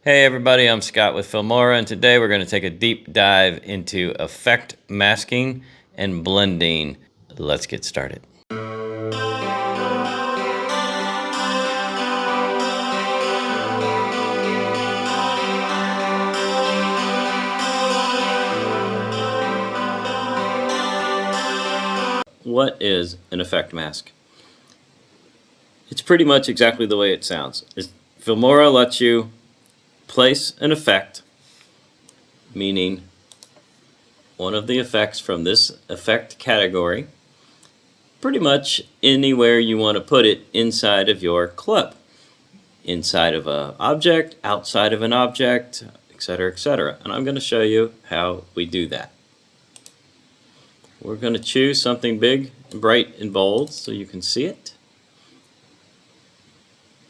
Hey everybody, I'm Scott with Filmora, and today we're going to take a deep dive into effect masking and blending. Let's get started. What is an effect mask? It's pretty much exactly the way it sounds. Filmora lets you place an effect, meaning one of the effects from this effect category, pretty much anywhere you want to put it inside of your clip. Inside of an object, outside of an object, etc., etc. And I'm going to show you how we do that. We're going to choose something big, bright, and bold so you can see it.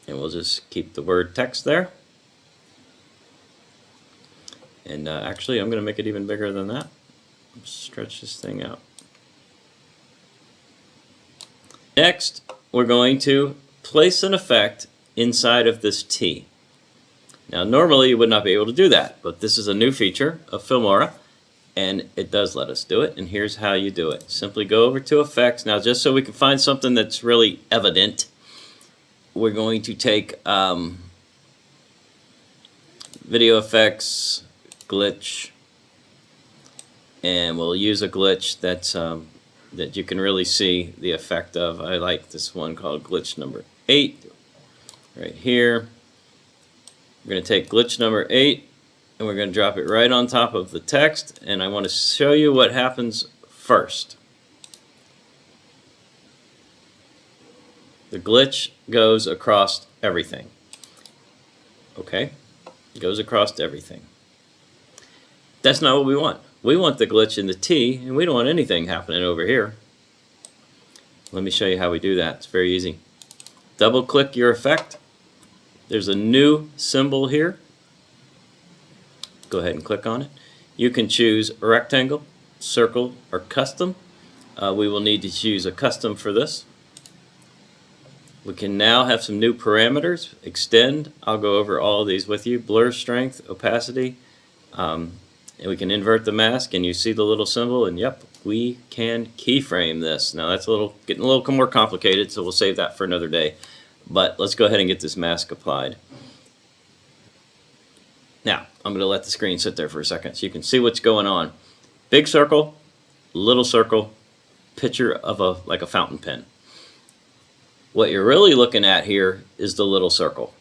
And we'll just keep the word text there. And actually, I'm going to make it even bigger than that. Stretch this thing out. Next, we're going to place an effect inside of this T. Now, normally you would not be able to do that, but this is a new feature of Filmora, and it does let us do it, and here's how you do it. Simply go over to Effects. Now, just so we can find something that's really evident, we're going to take Video Effects, Glitch, and we'll use a glitch that's that you can really see the effect of. I like this one called Glitch number 8, right here. We're going to take glitch number 8 and we're going to drop it right on top of the text, and I want to show you what happens first. The glitch goes across everything. Okay? It goes across everything. That's not what we want. We want the glitch in the T, and we don't want anything happening over here. Let me show you how we do that. It's very easy. Double click your effect. There's a new symbol here. Go ahead and click on it. You can choose rectangle, circle, or custom. We will need to choose a custom for this. We can now have some new parameters. Extend. I'll go over all of these with you. Blur strength, opacity. And we can invert the mask, and you see the little symbol, and yep, we can keyframe this. Now that's getting a little more complicated, so we'll save that for another day. But let's go ahead and get this mask applied. Now, I'm going to let the screen sit there for a second so you can see what's going on. Big circle, little circle, picture of like a fountain pen. What you're really looking at here is the little circle.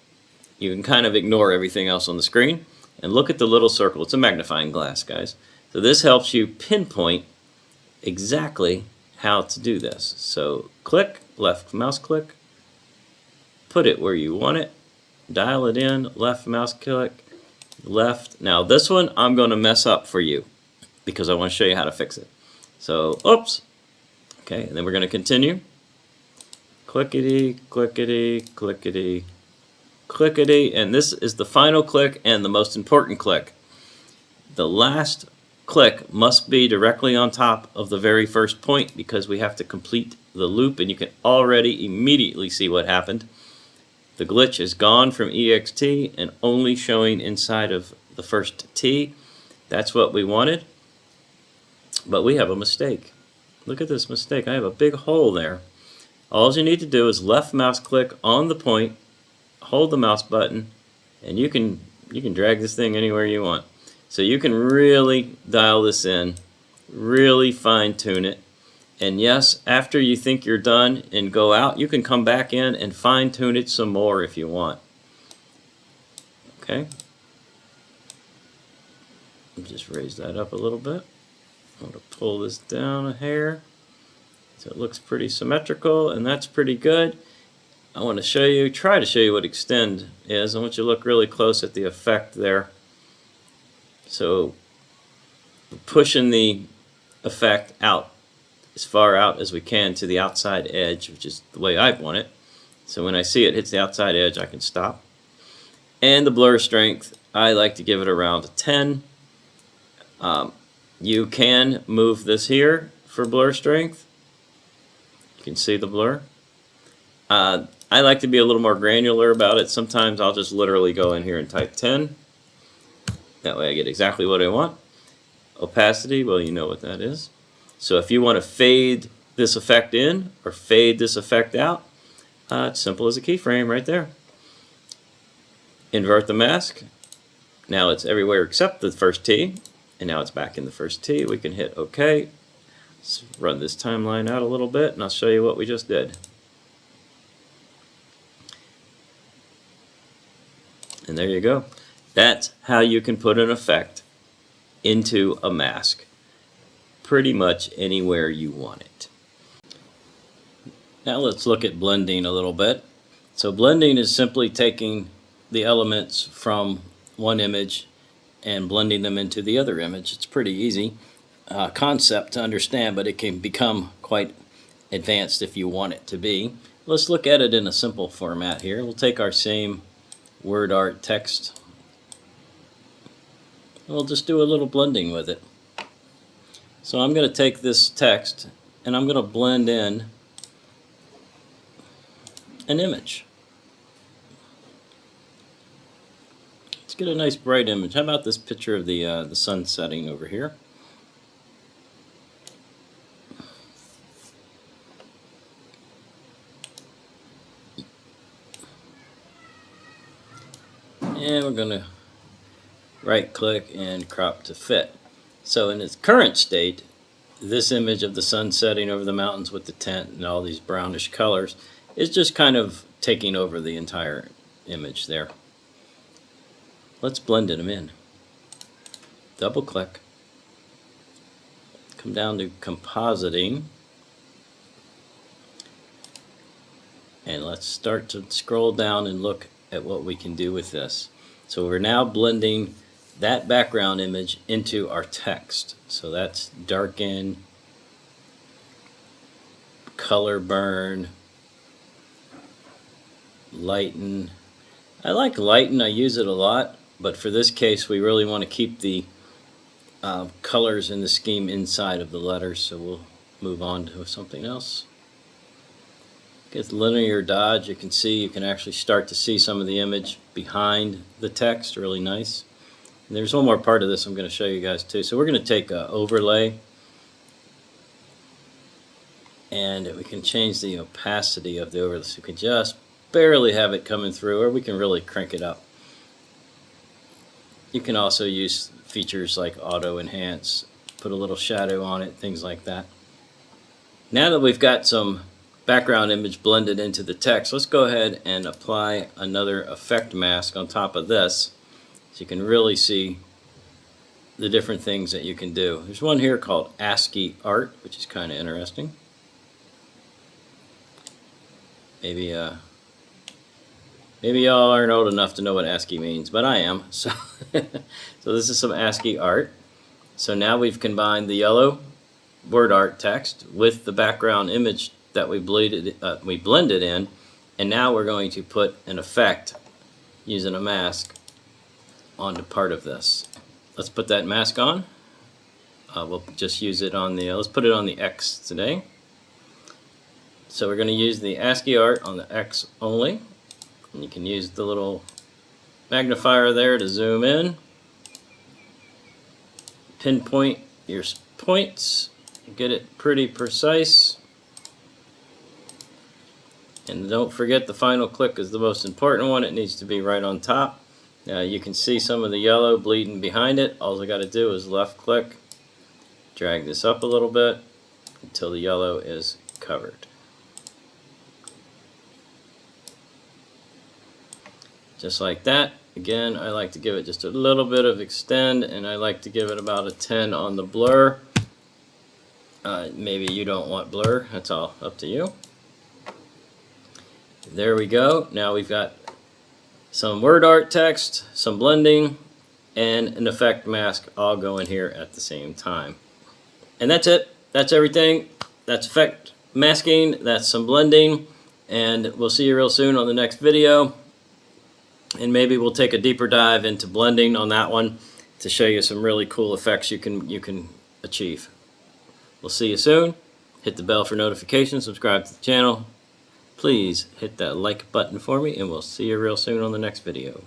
You can kind of ignore everything else on the screen and look at the little circle. It's a magnifying glass, guys. So this helps you pinpoint exactly how to do this. So click, left mouse click, put it where you want it, dial it in, left mouse click, left. Now this one I'm going to mess up for you because I want to show you how to fix it. So, oops. Okay, and then we're going to continue. Clickety, clickety, clickety, clickety, and this is the final click and the most important click. The last click must be directly on top of the very first point because we have to complete the loop, and you can already immediately see what happened. The glitch is gone from EXT and only showing inside of the first T. That's what we wanted. But we have a mistake. Look at this mistake. I have a big hole there. All you need to do is left mouse click on the point, hold the mouse button, and you can drag this thing anywhere you want. So you can really dial this in, really fine tune it. And yes, after you think you're done and go out, you can come back in and fine tune it some more if you want. Okay. Just raise that up a little bit. I'm going to pull this down a hair so it looks pretty symmetrical, and that's pretty good. I want to try to show you what extend is. I want you to look really close at the effect there. So pushing the effect out as far out as we can to the outside edge, which is the way I want it. So when I see it hits the outside edge, I can stop. And the blur strength, I like to give it around a 10. You can move this here for blur strength. You can see the blur. I like to be a little more granular about it. Sometimes I'll just literally go in here and type 10. That way I get exactly what I want. Opacity, well, you know what that is. So if you want to fade this effect in or fade this effect out, it's simple as a keyframe right there. Invert the mask. Now it's everywhere except the first T, and now it's back in the first T. We can hit OK. Let's run this timeline out a little bit, and I'll show you what we just did. And there you go. That's how you can put an effect into a mask pretty much anywhere you want it. Now let's look at blending a little bit. So blending is simply taking the elements from one image and blending them into the other image. It's pretty easy concept to understand, but it can become quite advanced if you want it to be. Let's look at it in a simple format here. We'll take our same word art text. We'll just do a little blending with it. So I'm going to take this text and I'm going to blend in an image. Let's get a nice bright image. How about this picture of the sun setting over here? And we're going to right click and crop to fit. So in its current state, this image of the sun setting over the mountains with the tent and all these brownish colors is just kind of taking over the entire image there. Let's blend them in. Double click. Come down to compositing. And let's start to scroll down and look at what we can do with this. So we're now blending that background image into our text. So that's darken, color burn, lighten. I like lighten, I use it a lot, but for this case we really want to keep the colors in the scheme inside of the letters, so we'll move on to something else. Get linear dodge. You can see, you can actually start to see some of the image behind the text, really nice. And there's one more part of this I'm going to show you guys too. So we're going to take an overlay and we can change the opacity of the overlay, so we can just barely have it coming through, or we can really crank it up. You can also use features like auto enhance, put a little shadow on it, things like that. Now that we've got some background image blended into the text, let's go ahead and apply another effect mask on top of this so you can really see the different things that you can do. There's one here called ASCII art, which is kind of interesting. Maybe y'all aren't old enough to know what ASCII means, but I am. So, so this is some ASCII art. So now we've combined the yellow word art text with the background image that we blended in, and now we're going to put an effect using a mask onto part of this. Let's put that mask on. We'll just use it on the, let's put it on the X today. So we're going to use the ASCII art on the X only. And you can use the little magnifier there to zoom in. Pinpoint your points. Get it pretty precise. And don't forget, the final click is the most important one. It needs to be right on top. Now you can see some of the yellow bleeding behind it. All I got to do is left click, drag this up a little bit until the yellow is covered. Just like that. Again, I like to give it just a little bit of extend, and I like to give it about a 10 on the blur. Maybe you don't want blur. That's all up to you. There we go. Now we've got some word art text, some blending, and an effect mask all going here at the same time. And that's it. That's everything. That's effect masking. That's some blending. And we'll see you real soon on the next video. And maybe we'll take a deeper dive into blending on that one to show you some really cool effects you can achieve. We'll see you soon. Hit the bell for notifications. Subscribe to the channel. Please hit that like button for me, and we'll see you real soon on the next video.